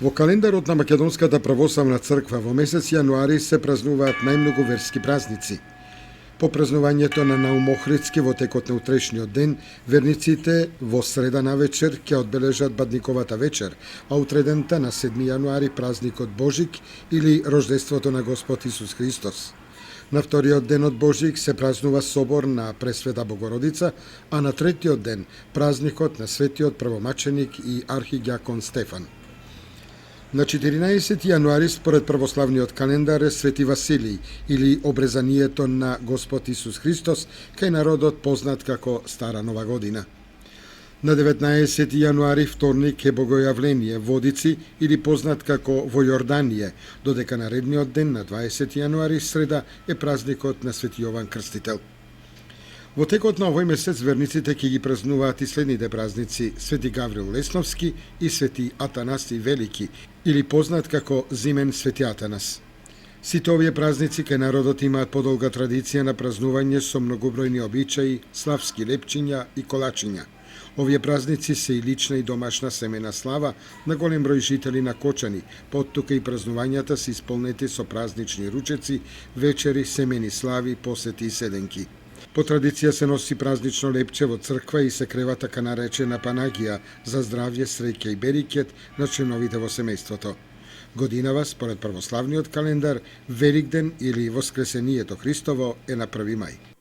Во календарот на Македонската православна црква во месец јануари се празнуваат најмногу верски празници. По празнувањето на Наум Охридски во текот на утрешниот ден, верниците во среда навечер ќе одбележат Бадниковата вечер, а утредента на 7 јануари празникот Божик или рождеството на Господ Исус Христос. На вториот ден од Божик се празнува собор на Пресвета Богородица, а на третиот ден празникот на светиот првомаченик и архиѓакон Стефан. На 14 јануари според православниот календар е Свети Василий или обрезанието на Господ Исус Христос кај народот познат како Стара Нова година. На 19 јануари вторник е Богојавление Водици или познат како во Јорданије, додека наредниот ден на 20 јануари среда е празникот на Свети Јован Крстител. Во текот на овој месец верниците ќе ги празнуваат и следните празници: Свети Гаврил Лесновски и Свети Атанаси Велики, или познат како Зимен Свети Атанас. Сите овие празници кај народот имаат подолга традиција на празнување со многобројни обичаи, славски лепчиња и колачиња. Овие празници се и лична и домашна семена слава на голем број жители на Кочани, поттука и празнувањата се исполнети со празнични ручеци, вечери, семени слави, посети и седенки. По традиција се носи празнично лепче во црква и се крева така наречена панагија за здравје, среќа и берикет на членовите во семејството. Годинава, според православниот календар, Великден или Воскресението Христово е на 1 мај.